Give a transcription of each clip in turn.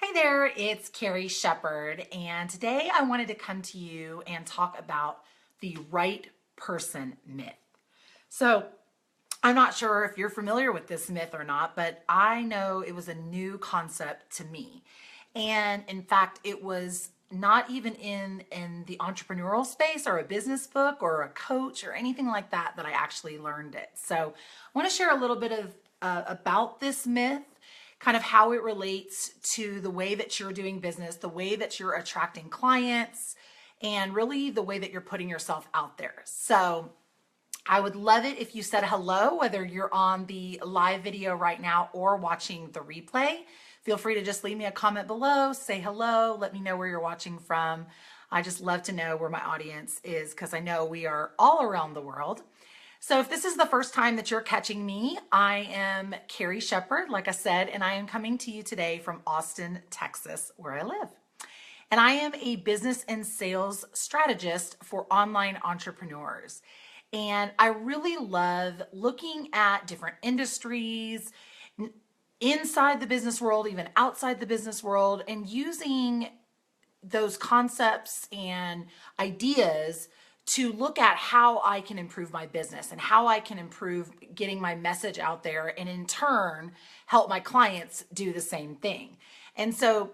Hey there, it's Carrie Shepherd, and today I wanted to come to you and talk about the right person myth. So, I'm not sure if you're familiar with this myth or not, but I know it was a new concept to me. And in fact, it was not even in the entrepreneurial space or a business book or a coach or anything like that I actually learned it. So, I want to share a little bit of about this myth, kind of how it relates to the way that you're doing business, the way that you're attracting clients, and really the way that you're putting yourself out there. So I would love it if you said hello, whether you're on the live video right now or watching the replay. Feel free to just leave me a comment below, say hello, let me know where you're watching from. I just love to know where my audience is because I know we are all around the world. So if this is the first time that you're catching me, I am Carrie Shepherd, like I said, and I am coming to you today from Austin, Texas, where I live. And I am a business and sales strategist for online entrepreneurs. And I really love looking at different industries inside the business world, even outside the business world, and using those concepts and ideas to look at how I can improve my business and how I can improve getting my message out there and in turn help my clients do the same thing. And so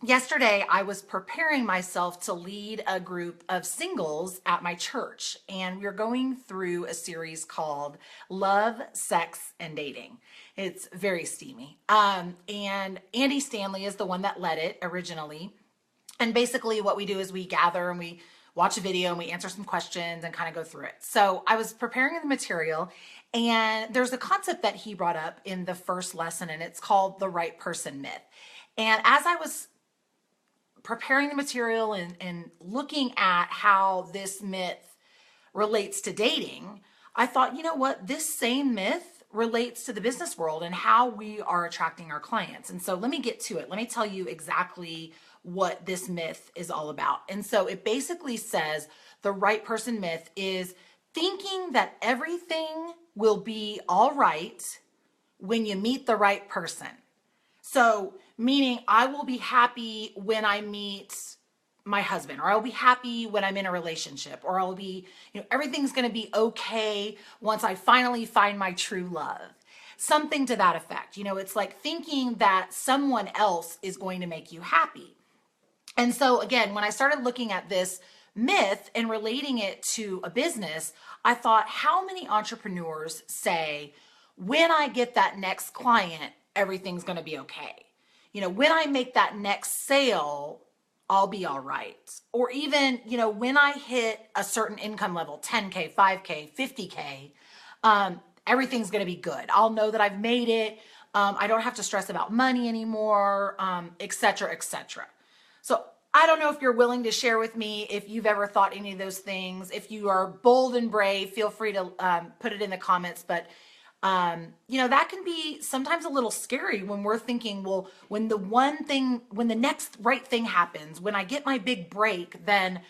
yesterday I was preparing myself to lead a group of singles at my church, and we're going through a series called Love, Sex, and Dating. It's very steamy. And Andy Stanley is the one that led it originally. And basically what we do is we gather and we watch a video and we answer some questions and kind of go through it. So I was preparing the material, and there's a concept that he brought up in the first lesson, and it's called the right person myth. And as I was preparing the material and looking at how this myth relates to dating, I thought, you know what, this same myth relates to the business world and how we are attracting our clients. And so let me get to it. Let me tell you exactly what this myth is all about. And so it basically says the right person myth is thinking that everything will be all right when you meet the right person. So, meaning I will be happy when I meet my husband, or I'll be happy when I'm in a relationship, or I'll be, everything's going to be okay once I finally find my true love. Something to that effect. It's like thinking that someone else is going to make you happy. And so again, when I started looking at this myth and relating it to a business, I thought, how many entrepreneurs say, when I get that next client, everything's going to be okay. When I make that next sale, I'll be all right. Or even, when I hit a certain income level, 10K, 5K, 50K, everything's going to be good. I'll know that I've made it. I don't have to stress about money anymore, et cetera, et cetera. So I don't know if you're willing to share with me if you've ever thought any of those things. If you are bold and brave, feel free to put it in the comments. But that can be sometimes a little scary when we're thinking, well, when the next right thing happens, when I get my big break, then,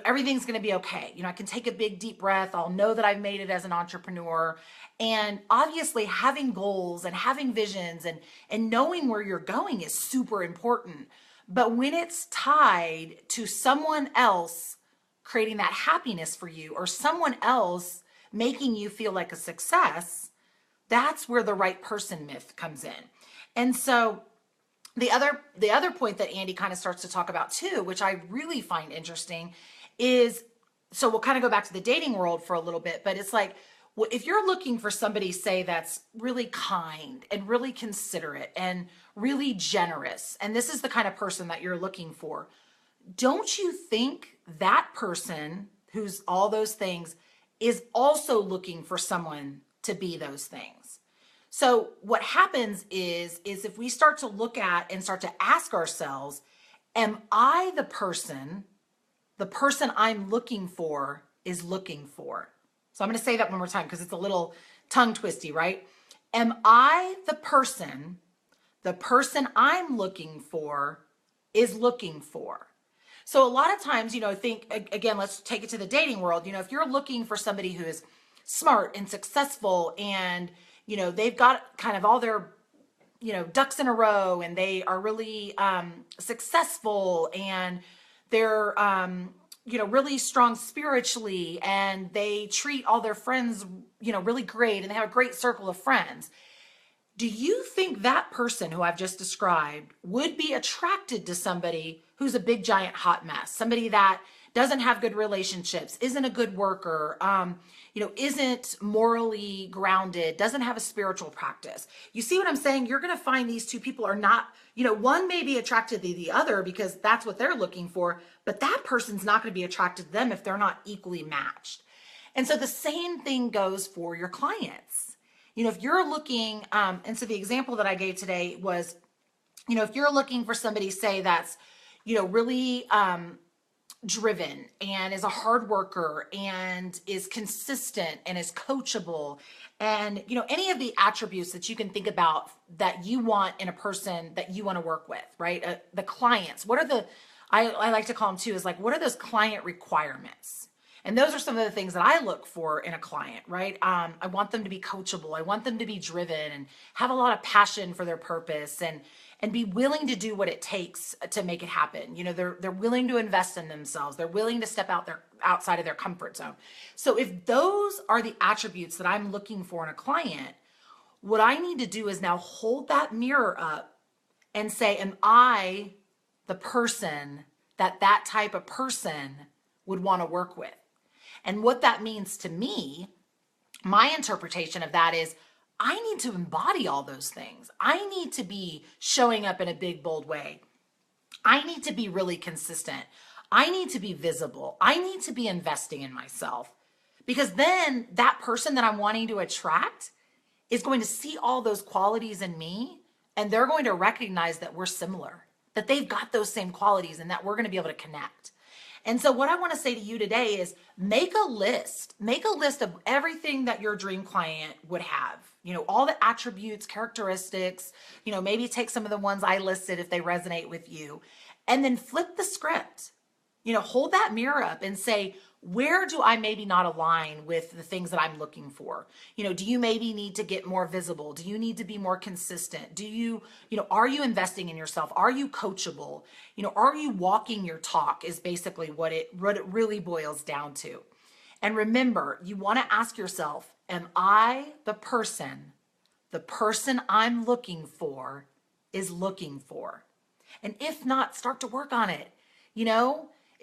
everything's going to be okay. I can take a big deep breath. I'll know that I've made it as an entrepreneur. And obviously having goals and having visions and knowing where you're going is super important. But when it's tied to someone else creating that happiness for you, or someone else making you feel like a success, that's where the right person myth comes in. And so the other point that Andy kind of starts to talk about too, which I really find interesting, is, so we'll kind of go back to the dating world for a little bit, but it's like, well, if you're looking for somebody, say, that's really kind and really considerate and really generous, and this is the kind of person that you're looking for, don't you think that person who's all those things is also looking for someone to be those things? So what happens is if we start to look at and start to ask ourselves, am I the person I'm looking for is looking for? So I'm going to say that one more time because it's a little tongue twisty, right? Am I the person I'm looking for is looking for? So a lot of times, think, again, let's take it to the dating world. If you're looking for somebody who is smart and successful and, they've got kind of all their ducks in a row, and they are really successful, and they're really strong spiritually, and they treat all their friends really great, and they have a great circle of friends. Do you think that person who I've just described would be attracted to somebody who's a big giant hot mess, somebody that doesn't have good relationships, isn't a good worker, isn't morally grounded, doesn't have a spiritual practice? You see what I'm saying? You're going to find these two people are not, one may be attracted to the other because that's what they're looking for, but that person's not going to be attracted to them if they're not equally matched. And so the same thing goes for your clients. If you're looking, and so the example that I gave today was, if you're looking for somebody, say, that's, really driven and is a hard worker and is consistent and is coachable, and, any of the attributes that you can think about that you want in a person that you want to work with, right? The clients, what are I like to call them too, is like, what are those client requirements? And those are some of the things that I look for in a client, right? I want them to be coachable. I want them to be driven and have a lot of passion for their purpose, and be willing to do what it takes to make it happen. They're willing to invest in themselves. They're willing to step outside of their comfort zone. So if those are the attributes that I'm looking for in a client, what I need to do is now hold that mirror up and say, am I the person that type of person would want to work with? And what that means to me, my interpretation of that is, I need to embody all those things. I need to be showing up in a big, bold way. I need to be really consistent. I need to be visible. I need to be investing in myself, because then that person that I'm wanting to attract is going to see all those qualities in me, and they're going to recognize that we're similar, that they've got those same qualities, and that we're going to be able to connect. And so what I want to say to you today is, make a list of everything that your dream client would have, all the attributes, characteristics, maybe take some of the ones I listed if they resonate with you, and then flip the script, hold that mirror up and say, where do I maybe not align with the things that I'm looking for? Do you maybe need to get more visible? Do you need to be more consistent? Are you investing in yourself? Are you coachable? Are you walking your talk, is basically what it really boils down to. And remember, you want to ask yourself, am I the person I'm looking for is looking for? And if not, start to work on it.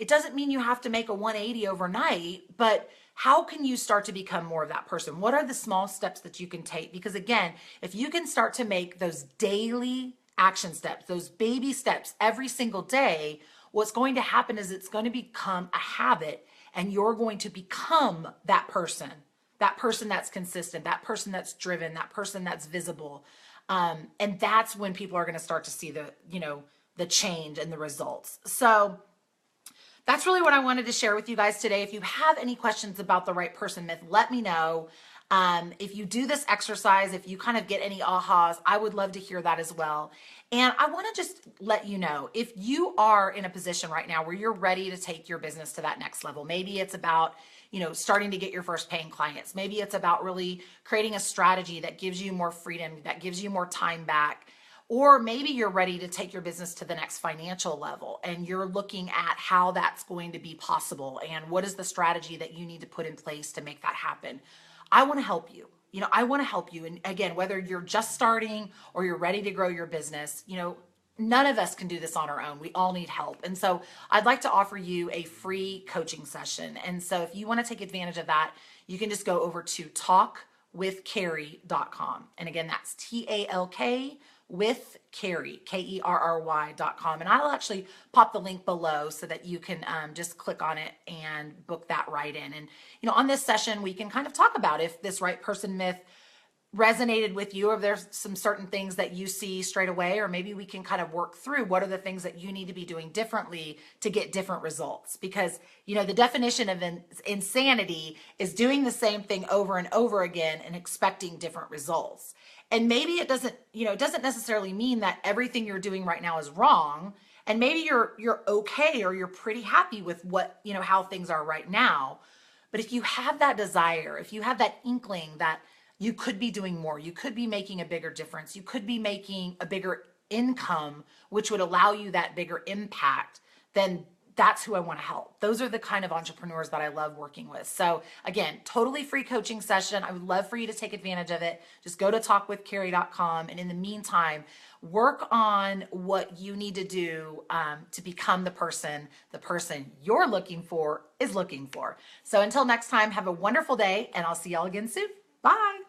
It doesn't mean you have to make a 180 overnight, but how can you start to become more of that person? What are the small steps that you can take? Because again, if you can start to make those daily action steps, those baby steps every single day, what's going to happen is it's going to become a habit, and you're going to become that person that's consistent, that person that's driven, that person that's visible. And that's when people are going to start to see the change and the results. So that's really what I wanted to share with you guys today. If you have any questions about the right person myth, let me know. If you do this exercise, if you kind of get any ahas, I would love to hear that as well. And I want to just let you know, if you are in a position right now where you're ready to take your business to that next level, maybe it's about, starting to get your first paying clients. Maybe it's about really creating a strategy that gives you more freedom, that gives you more time back. Or maybe you're ready to take your business to the next financial level, and you're looking at how that's going to be possible and what is the strategy that you need to put in place to make that happen. I want to help you. I want to help you. And again, whether you're just starting or you're ready to grow your business, none of us can do this on our own. We all need help. And so I'd like to offer you a free coaching session. And so if you want to take advantage of that, you can just go over to talkwithkerry.com. And again, that's TALK with Kerry, KERRY.com. And I'll actually pop the link below so that you can just click on it and book that right in. And, on this session, we can kind of talk about if this right person myth resonated with you, or if there's some certain things that you see straight away, or maybe we can kind of work through what are the things that you need to be doing differently to get different results. Because, the definition of insanity is doing the same thing over and over again and expecting different results. And maybe it doesn't necessarily mean that everything you're doing right now is wrong. And maybe you're okay, or you're pretty happy with what, how things are right now. But if you have that desire, if you have that inkling that you could be doing more. You could be making a bigger difference. You could be making a bigger income, which would allow you that bigger impact, then that's who I want to help. Those are the kind of entrepreneurs that I love working with. So again, totally free coaching session. I would love for you to take advantage of it. Just go to talkwithcarrie.com. And in the meantime, work on what you need to do to become the person you're looking for is looking for. So until next time, have a wonderful day, and I'll see y'all again soon. Bye.